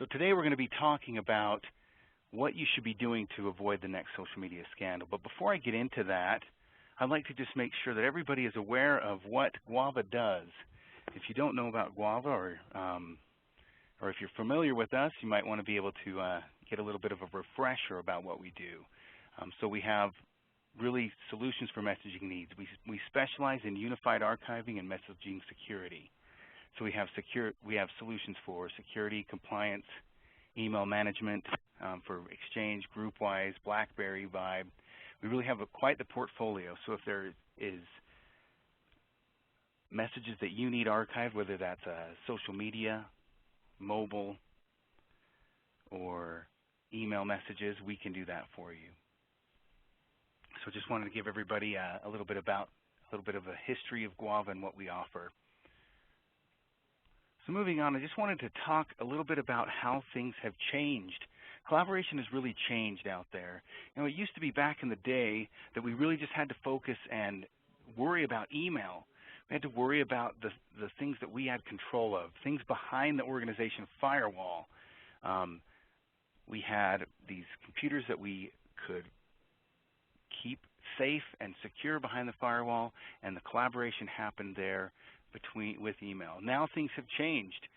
So today we're going to be talking about what you should be doing to avoid the next social media scandal. But before I get into that, I'd like to just make sure that everybody is aware of what GWAVA does. If you don't know about GWAVA, or if you're familiar with us, you might want to be able to get a little bit of a refresher about what we do. So we have really solutions for messaging needs. We specialize in unified archiving and messaging security. So we have solutions for security, compliance, email management, for Exchange, GroupWise, BlackBerry, Vibe. We really have quite the portfolio. So if there is messages that you need archived, whether that's social media, mobile, or email messages, we can do that for you. So just wanted to give everybody a little bit of a history of GWAVA and what we offer. So moving on, I just wanted to talk a little bit about how things have changed. Collaboration has really changed out there. You know, it used to be back in the day that we really just had to focus and worry about email. We had to worry about the things that we had control of, things behind the organization firewall. We had these computers that we could keep safe and secure behind the firewall, and the collaboration happened there with email. Now things have changed.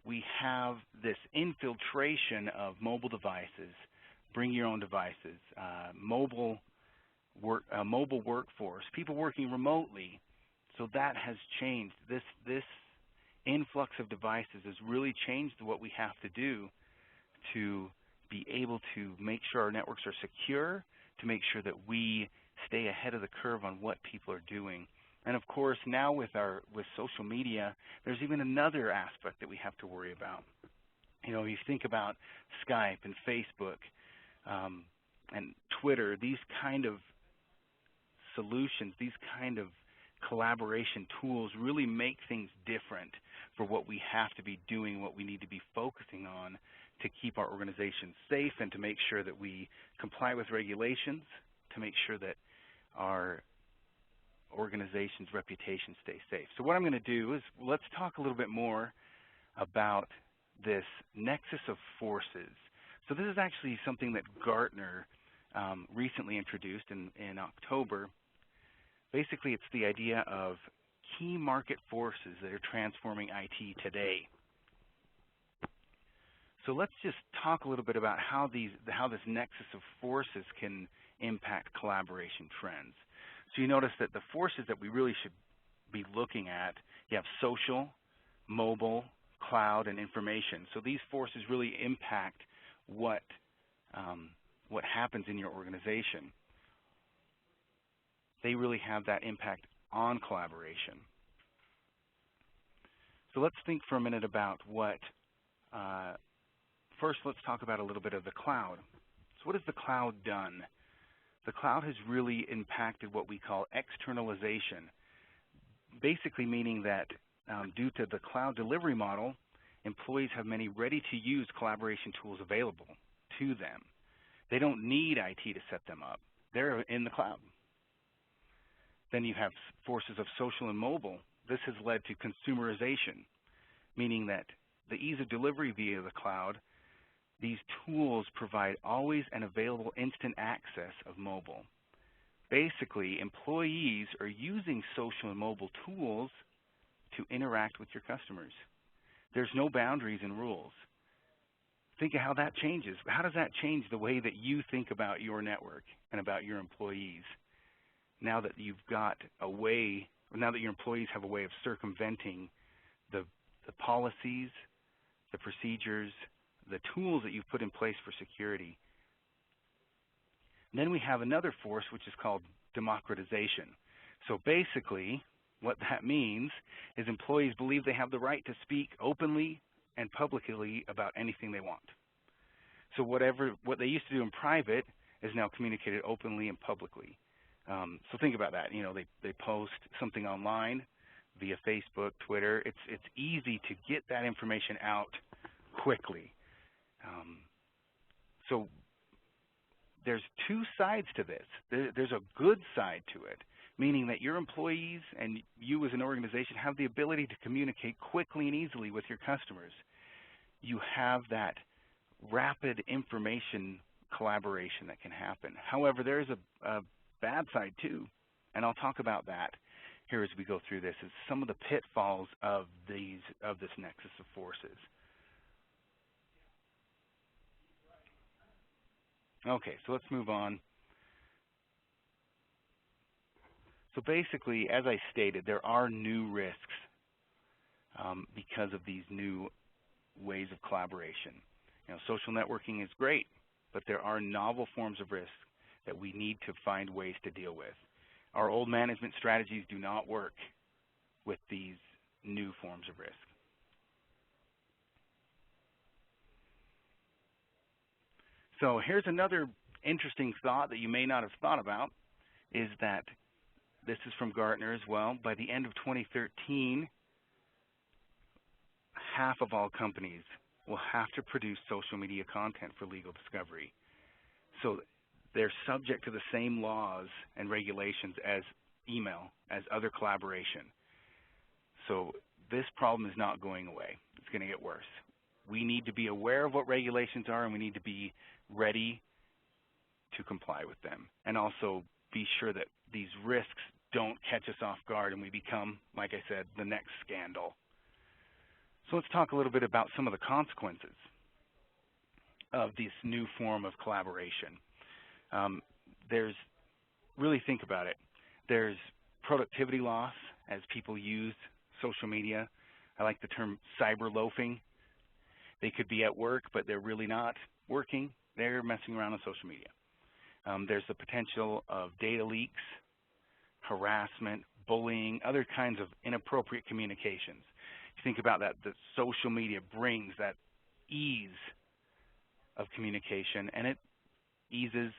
We have this infiltration of mobile devices, bring your own devices, mobile workforce, people working remotely. So that has changed. This influx of devices has really changed what we have to do to be able to make sure our networks are secure, to make sure that we stay ahead of the curve on what people are doing. And of course, now with social media, there's even another aspect that we have to worry about. You know, you think about Skype and Facebook and Twitter, these kind of solutions, these kind of collaboration tools really make things different for what we have to be doing, what we need to be focusing on to keep our organization safe and to make sure that we comply with regulations, to make sure that our organization's reputation stays safe. So what I'm going to do is let's talk a little bit more about this Nexus of Forces. So this is actually something that Gartner recently introduced in October. Basically, it's the idea of key market forces that are transforming IT today. So let's just talk a little bit about how this Nexus of Forces can impact collaboration trends. So you notice that the forces that we really should be looking at, you have social, mobile, cloud, and information. So these forces really impact what happens in your organization. They really have that impact on collaboration. So let's think for a minute about first let's talk about a little bit of the cloud. So what has the cloud done? The cloud has really impacted what we call externalization, basically meaning that due to the cloud delivery model, employees have many ready-to-use collaboration tools available to them. They don't need IT to set them up. They're in the cloud. Then you have forces of social and mobile. This has led to consumerization, meaning that the ease of delivery via the cloud, these tools provide always and available instant access of mobile. Basically, employees are using social and mobile tools to interact with your customers. There's no boundaries and rules. Think of how that changes. How does that change the way that you think about your network and about your employees? Now that you've got now that your employees have a way of circumventing the policies, the procedures, the tools that you've put in place for security. And then we have another force which is called democratization. So basically, what that means is employees believe they have the right to speak openly and publicly about anything they want. So what they used to do in private is now communicated openly and publicly. So think about that. You know, they post something online via Facebook, Twitter. It's easy to get that information out quickly. So there's two sides to this. There's a good side to it, meaning that your employees and you as an organization have the ability to communicate quickly and easily with your customers. You have that rapid information collaboration that can happen. However, there's a bad side too, and I'll talk about that here as we go through this, is some of the pitfalls of this Nexus of Forces. Okay, so let's move on. So basically, as I stated, there are new risks because of these new ways of collaboration. You know, social networking is great, but there are novel forms of risk that we need to find ways to deal with. Our old management strategies do not work with these new forms of risk. So here's another interesting thought that you may not have thought about, is that this is from Gartner as well. By the end of 2013, half of all companies will have to produce social media content for legal discovery. So they're subject to the same laws and regulations as email, as other collaboration. So this problem is not going away. It's going to get worse. We need to be aware of what regulations are, and we need to be ready to comply with them, and also be sure that these risks don't catch us off guard and we become, like I said, the next scandal. So let's talk a little bit about some of the consequences of this new form of collaboration. Really think about it. There's productivity loss as people use social media. I like the term cyber loafing. They could be at work, but they're really not working. They're messing around on social media. There's the potential of data leaks, harassment, bullying, other kinds of inappropriate communications. You think about that, the social media brings that ease of communication, and it eases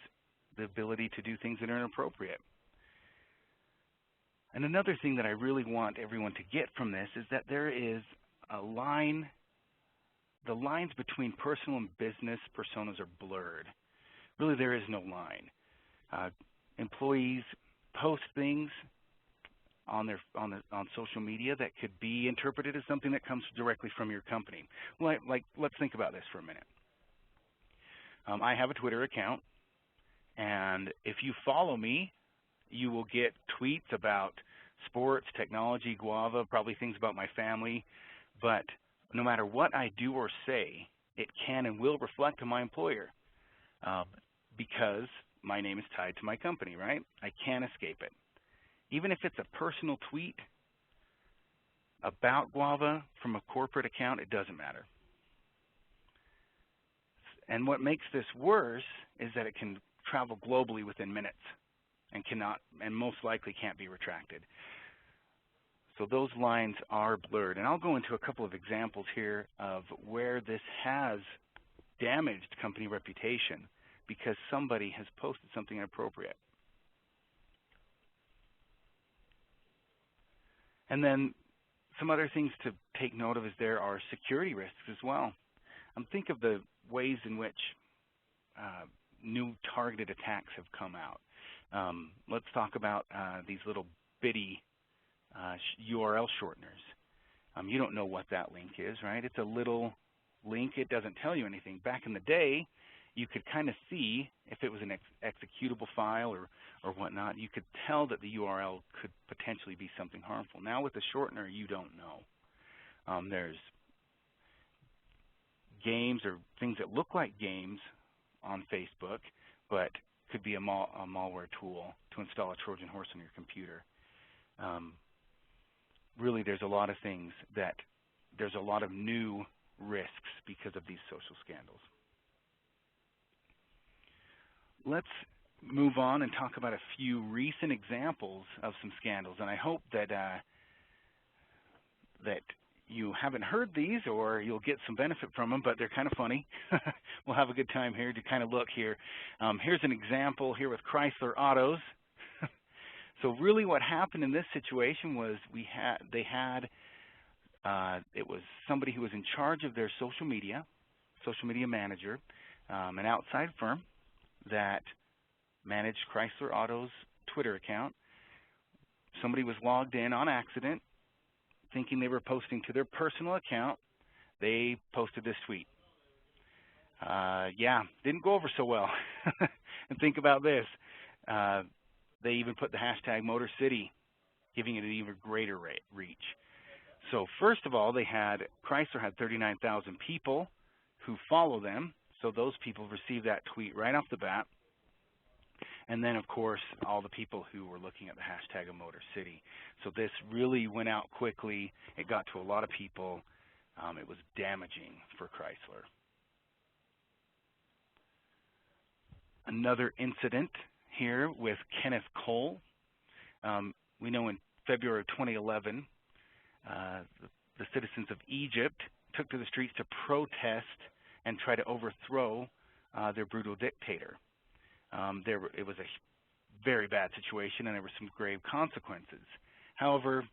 the ability to do things that are inappropriate. And another thing that I really want everyone to get from this is that there is a line, the lines between personal and business personas are blurred. Really, there is no line. Employees post things on social media that could be interpreted as something that comes directly from your company. Like let's think about this for a minute. I have a Twitter account, and if you follow me, you will get tweets about sports, technology, GWAVA, probably things about my family. But no matter what I do or say, it can and will reflect on my employer because my name is tied to my company, right? I can't escape it. Even if it's a personal tweet about GWAVA from a corporate account, it doesn't matter. And what makes this worse is that it can travel globally within minutes and most likely can't be retracted. So those lines are blurred. And I'll go into a couple of examples here of where this has damaged company reputation because somebody has posted something inappropriate. And then some other things to take note of is there are security risks as well. Think of the ways in which new targeted attacks have come out. Let's talk about these little bitty URL shorteners. You don't know what that link is, right? It's a little link. It doesn't tell you anything. Back in the day, you could kind of see if it was an executable file or whatnot. You could tell that the URL could potentially be something harmful. Now with the shortener, you don't know. There's games or things that look like games on Facebook, but could be a malware tool to install a Trojan horse on your computer. Really, there's a lot of things that there's a lot of new risks because of these social scandals. Let's move on and talk about a few recent examples of some scandals, and I hope that that you haven't heard these or you'll get some benefit from them, but they're kind of funny. We'll have a good time here to kind of look here. Here's an example here with Chrysler Autos. So really what happened in this situation was it was somebody who was in charge of their social media manager, an outside firm that managed Chrysler Auto's Twitter account, somebody was logged in on accident, thinking they were posting to their personal account. They posted this tweet. Yeah, didn't go over so well. And think about this. They even put the hashtag Motor City, giving it an even greater reach. So first of all, Chrysler had 39,000 people who follow them. So those people received that tweet right off the bat. And then, of course, all the people who were looking at the hashtag of Motor City. So this really went out quickly. It got to a lot of people. It was damaging for Chrysler. Another incident here with Kenneth Cole. We know in February of 2011, the citizens of Egypt took to the streets to protest and try to overthrow their brutal dictator. It was a very bad situation, and there were some grave consequences. However,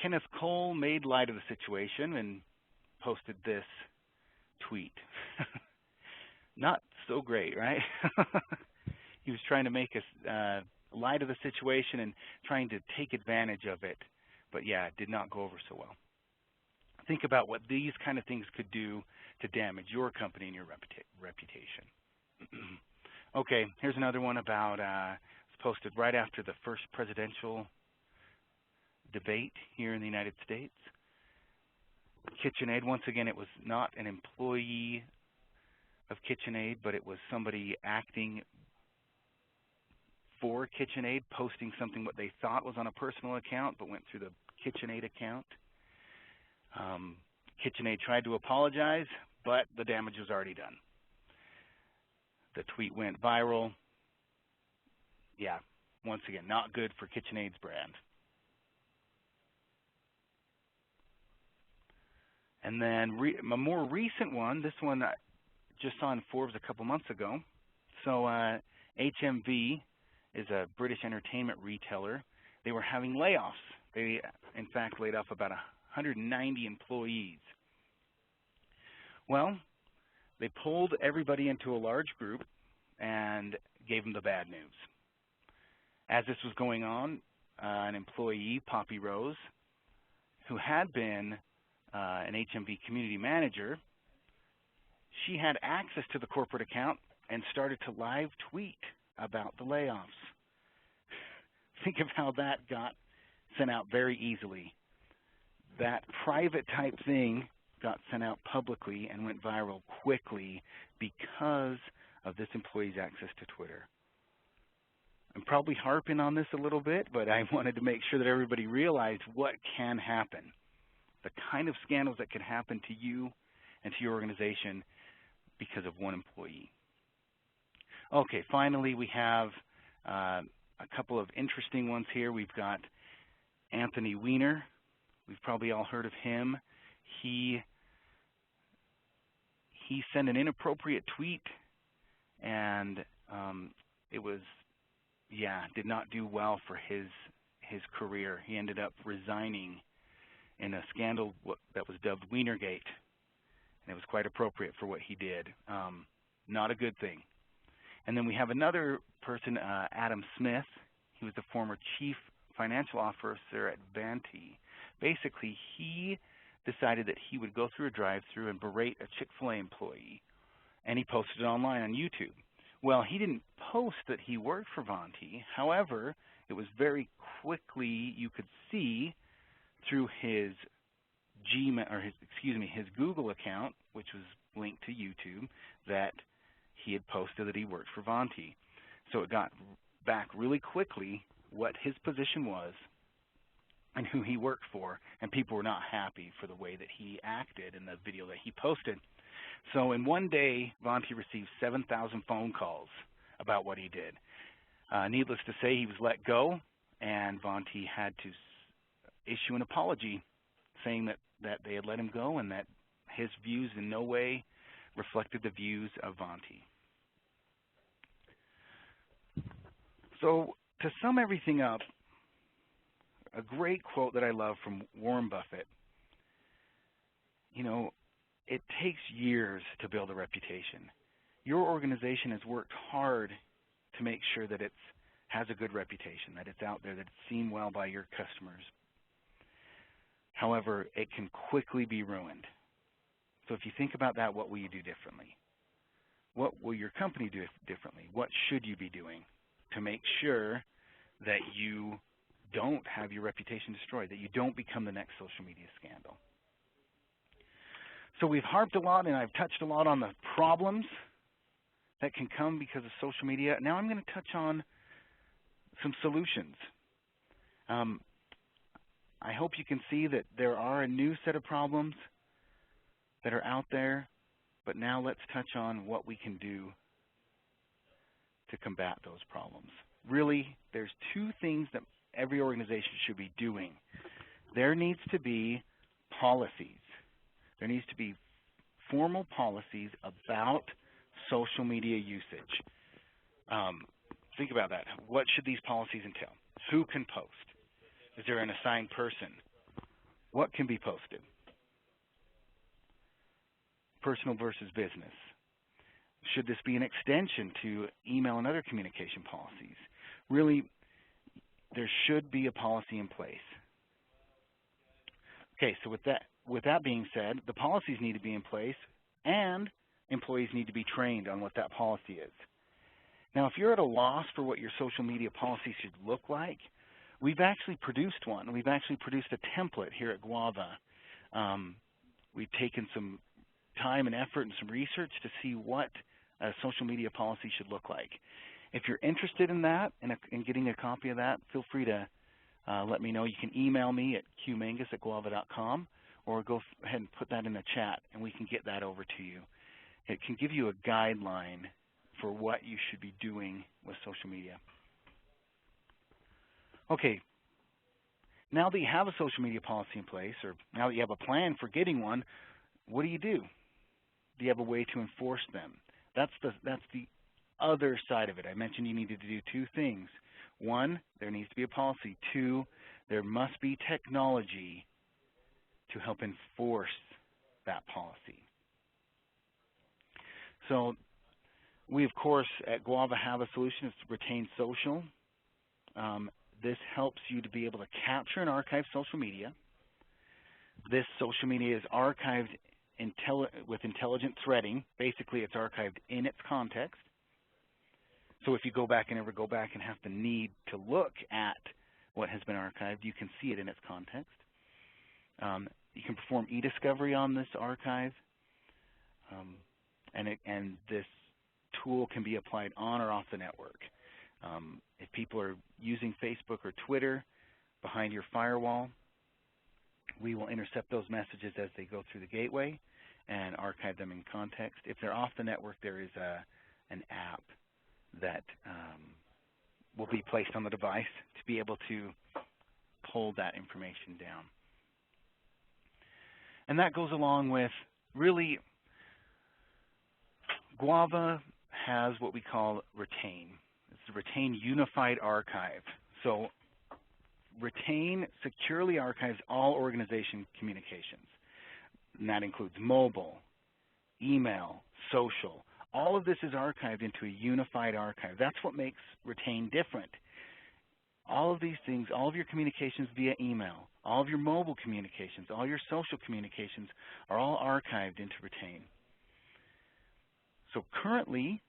Kenneth Cole made light of the situation and posted this tweet. Not so great, right? He was trying to make light of the situation and trying to take advantage of it. But yeah, it did not go over so well. Think about what these kind of things could do to damage your company and your reputation. Okay, here's another one about, it's posted right after the first presidential debate here in the United States. KitchenAid, once again, it was not an employee of KitchenAid, but it was somebody acting for KitchenAid, posting something what they thought was on a personal account, but went through the KitchenAid account. KitchenAid tried to apologize, but the damage was already done. The tweet went viral. Yeah, once again, not good for KitchenAid's brand. And then a more recent one, this one I just saw in Forbes a couple months ago. So HMV is a British entertainment retailer. They were having layoffs. They, in fact, laid off about 190 employees. Well, they pulled everybody into a large group and gave them the bad news. As this was going on, an employee, Poppy Rose, who had been an HMV community manager, she had access to the corporate account and started to live tweet about the layoffs. Think of how that got sent out very easily. That private type thing got sent out publicly and went viral quickly because of this employee's access to Twitter. I'm probably harping on this a little bit, but I wanted to make sure that everybody realized what can happen, the kind of scandals that can happen to you and to your organization because of one employee. Okay, finally we have a couple of interesting ones here. We've got Anthony Weiner. We've probably all heard of him. He sent an inappropriate tweet, and it was, did not do well for his career. He ended up resigning in a scandal that was dubbed WeinerGate, and it was quite appropriate for what he did. Not a good thing. And then we have another person, Adam Smith. He was the former chief financial officer at Vanti. Basically, he decided that he would go through a drive-thru and berate a Chick-fil-A employee, and he posted it online on YouTube. Well, he didn't post that he worked for Vanti. However, it was very quickly, you could see through his his Google account, which was linked to YouTube, that he had posted that he worked for Vanti. So it got back really quickly what his position was and who he worked for, and people were not happy for the way that he acted in the video that he posted. So in one day, Vanti received 7,000 phone calls about what he did. Needless to say, he was let go, and Vanti had to issue an apology saying that they had let him go and that his views in no way reflected the views of Vanti. So to sum everything up, a great quote that I love from Warren Buffett, you know, it takes years to build a reputation. Your organization has worked hard to make sure that it's has a good reputation, that it's out there, that it's seen well by your customers. However, it can quickly be ruined. So if you think about that, what will you do differently? What will your company do differently? What should you be doing to make sure that you don't have your reputation destroyed, that you don't become the next social media scandal? So we've harped a lot, and I've touched a lot on the problems that can come because of social media. Now I'm going to touch on some solutions. I hope you can see that there are a new set of problems that are out there, but now let's touch on what we can do to combat those problems. Really, there's two things that every organization should be doing. There needs to be policies. There needs to be formal policies about social media usage. Think about that. What should these policies entail? Who can post? Is there an assigned person? What can be posted? Personal versus business. Should this be an extension to email and other communication policies? Really, there should be a policy in place. Okay, so with that being said, the policies need to be in place, and employees need to be trained on what that policy is. Now, if you're at a loss for what your social media policy should look like, we've actually produced one. We've actually produced a template here at GWAVA. We've taken some time and effort and some research to see what a social media policy should look like. If you're interested in that and in getting a copy of that, feel free to let me know. You can email me at qmangus@guava.com, or go ahead and put that in the chat, and we can get that over to you. It can give you a guideline for what you should be doing with social media. Okay, now that you have a social media policy in place, or now that you have a plan for getting one, what do you do? Do you have a way to enforce them? That's the other side of it. I mentioned you needed to do two things. One, there needs to be a policy. Two, there must be technology to help enforce that policy. So we, of course, at GWAVA have a solution. It's Retain Social. This helps you to be able to capture and archive social media. This social media is archived with intelligent threading. Basically, it's archived in its context. So if you go back and ever go back and have the need to look at what has been archived, you can see it in its context. You can perform e-discovery on this archive, and this tool can be applied on or off the network. If people are using Facebook or Twitter behind your firewall, we will intercept those messages as they go through the gateway and archive them in context. If they're off the network, there is an app that will be placed on the device to be able to pull that information down. And that goes along with, really, GWAVA has what we call Retain. It's the Retain Unified Archive. So Retain securely archives all organization communications. And that includes mobile, email, social. All of this is archived into a unified archive. That's what makes Retain different. All of these things, all of your communications via email, all of your mobile communications, all your social communications are all archived into Retain. So currently,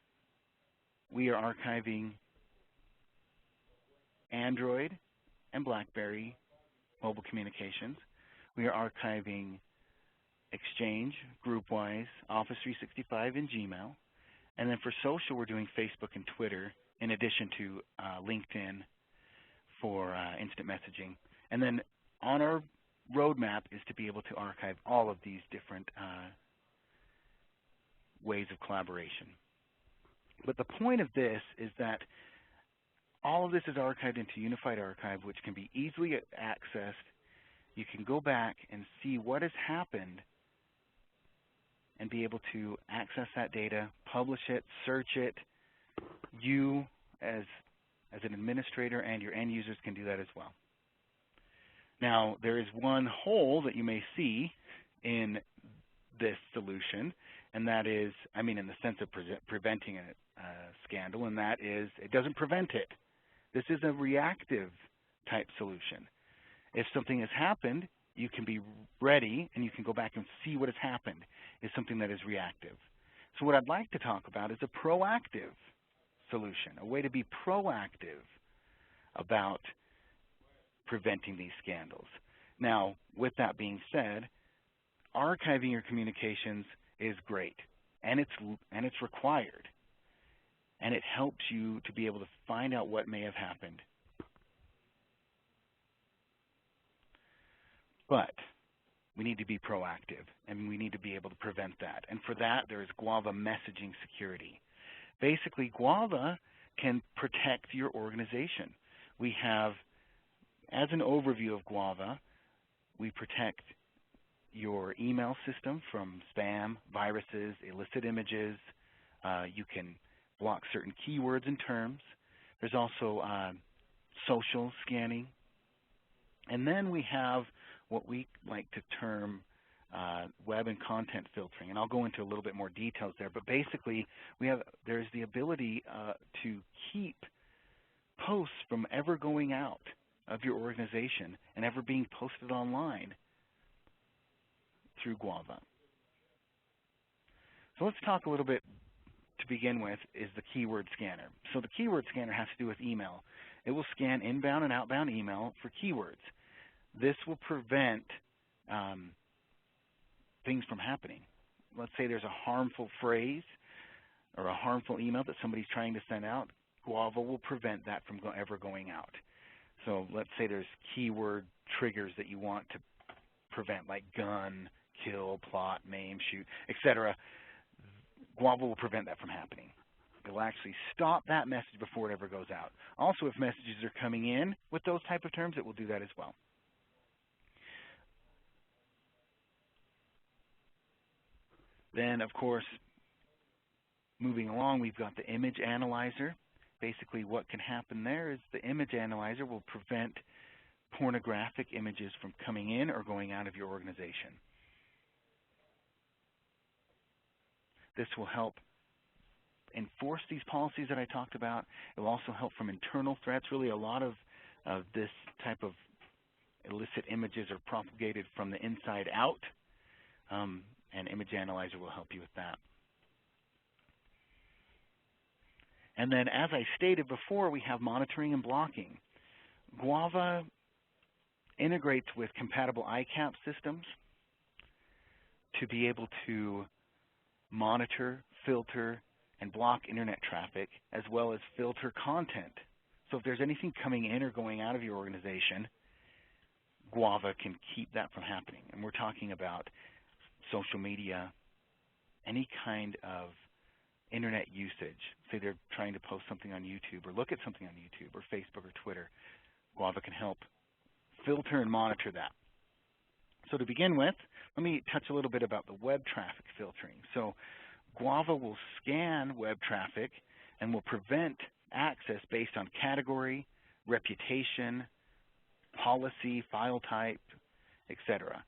we are archiving Android and BlackBerry mobile communications. We are archiving Exchange, GroupWise, Office 365, and Gmail. And then for social, we're doing Facebook and Twitter, in addition to LinkedIn for instant messaging. And then on our roadmap is to be able to archive all of these different ways of collaboration. But the point of this is that all of this is archived into Unified Archive, which can be easily accessed. You can go back and see what has happened and be able to access that data, publish it, search it. You, as an administrator, and your end users can do that as well. Now, there is one hole that you may see in this solution, and that is, in the sense of preventing a scandal, and that is it doesn't prevent it. This is a reactive type solution. If something has happened, you can be ready and you can go back and see what has happened is something that is reactive. So what I'd like to talk about is a proactive solution, a way to be proactive about preventing these scandals. Now, with that being said, archiving your communications is great, and it's required, and it helps you to be able to find out what may have happened. But we need to be proactive, and we need to be able to prevent that. And for that, there is GWAVA messaging security. Basically, GWAVA can protect your organization. We have, as an overview of GWAVA, we protect your email system from spam, viruses, illicit images. You can block certain keywords and terms. There's also social scanning. And then we have what we like to term web and content filtering. And I'll go into a little bit more details there. But basically, there's the ability to keep posts from ever going out of your organization and ever being posted online through GWAVA. So let's talk a little bit to begin with is the keyword scanner. So the keyword scanner has to do with email. It will scan inbound and outbound email for keywords. This will prevent things from happening. Let's say there's a harmful phrase or a harmful email that somebody's trying to send out. GWAVA will prevent that from ever going out. So let's say there's keyword triggers that you want to prevent, like gun, kill, plot, maim, shoot, etc. GWAVA will prevent that from happening. It will actually stop that message before it ever goes out. Also, if messages are coming in with those type of terms, it will do that as well. Then, of course, moving along, we've got the image analyzer. Basically, what can happen there is the image analyzer will prevent pornographic images from coming in or going out of your organization. This will help enforce these policies that I talked about. It will also help from internal threats. Really, a lot of this type of illicit images are propagated from the inside out, and Image Analyzer will help you with that. And then, as I stated before, we have monitoring and blocking. GWAVA integrates with compatible ICAP systems to be able to monitor, filter, and block internet traffic, as well as filter content. So if there's anything coming in or going out of your organization, GWAVA can keep that from happening. And we're talking about social media, any kind of internet usage. Say they're trying to post something on YouTube or look at something on YouTube or Facebook or Twitter. GWAVA can help filter and monitor that. So to begin with, let me touch a little bit about the web traffic filtering. So GWAVA will scan web traffic and will prevent access based on category, reputation, policy, file type, etc.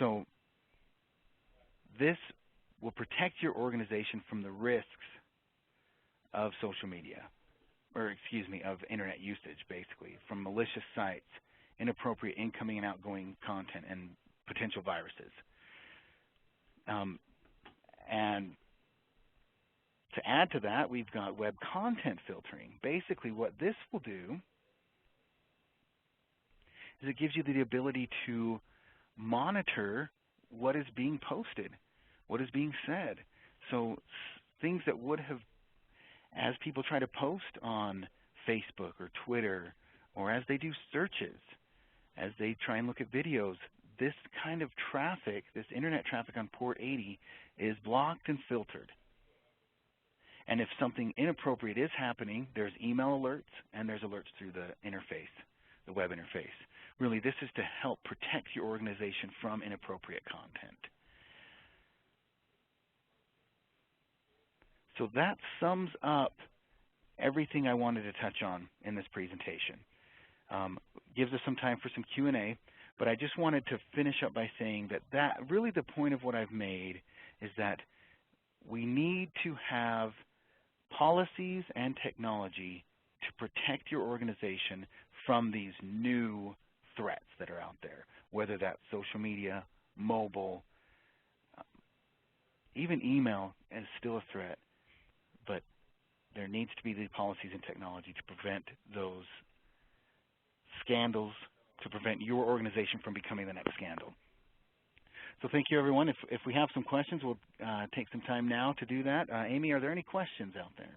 So this will protect your organization from the risks of social media, or excuse me, of internet usage, basically, from malicious sites, inappropriate incoming and outgoing content, and potential viruses. And to add to that, we've got web content filtering. Basically, what this will do is it gives you the ability to monitor what is being posted, what is being said. So things that would have, as people try to post on Facebook or Twitter, or as they do searches, as they try and look at videos, this kind of traffic, this internet traffic on port 80 is blocked and filtered. And if something inappropriate is happening, there's email alerts and there's alerts through the interface, the web interface. Really, this is to help protect your organization from inappropriate content. So that sums up everything I wanted to touch on in this presentation. Gives us some time for some Q&A, but I just wanted to finish up by saying that really the point of what I've made is that we need to have policies and technology to protect your organization from these new threats that are out there, whether that's social media, mobile, even email is still a threat, but there needs to be the policies and technology to prevent those scandals, to prevent your organization from becoming the next scandal. So thank you, everyone. If we have some questions, we'll take some time now to do that. Amy, are there any questions out there?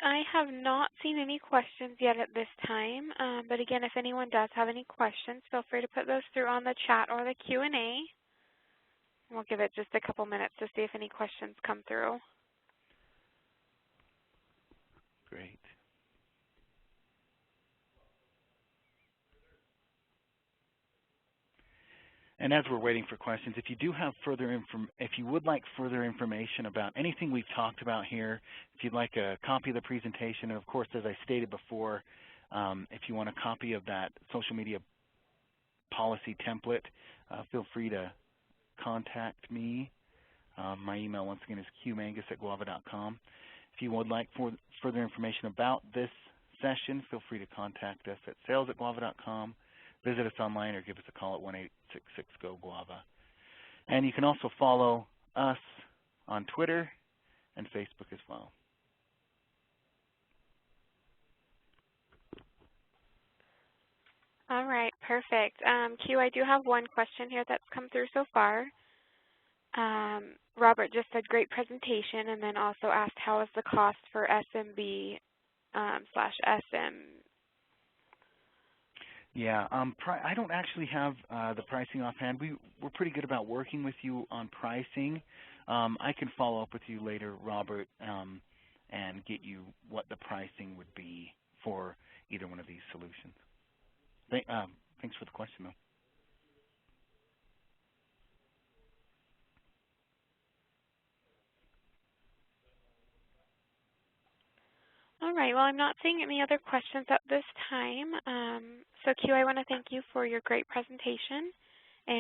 I have not seen any questions yet at this time, but again, if anyone does have any questions, feel free to put those through on the chat or the Q&A. We'll give it just a couple minutes to see if any questions come through. Great. And as we're waiting for questions, if you do have if you would like further information about anything we've talked about here, if you'd like a copy of the presentation, and of course, as I stated before, if you want a copy of that social media policy template, feel free to contact me. My email, once again, is qmangus@guava.com. If you would like further information about this session, feel free to contact us at sales@guava.com. Visit us online or give us a call at 1-866-GO-GUAVA. And you can also follow us on Twitter and Facebook as well. All right, perfect. Q, I do have one question here that's come through so far. Robert just said great presentation, and then also asked how is the cost for SMB /SM? Yeah, I don't actually have the pricing offhand. We're pretty good about working with you on pricing. I can follow up with you later, Robert, and get you what the pricing would be for either one of these solutions. Thanks for the question, though. All right, well, I'm not seeing any other questions at this time. So, Q, I want to thank you for your great presentation.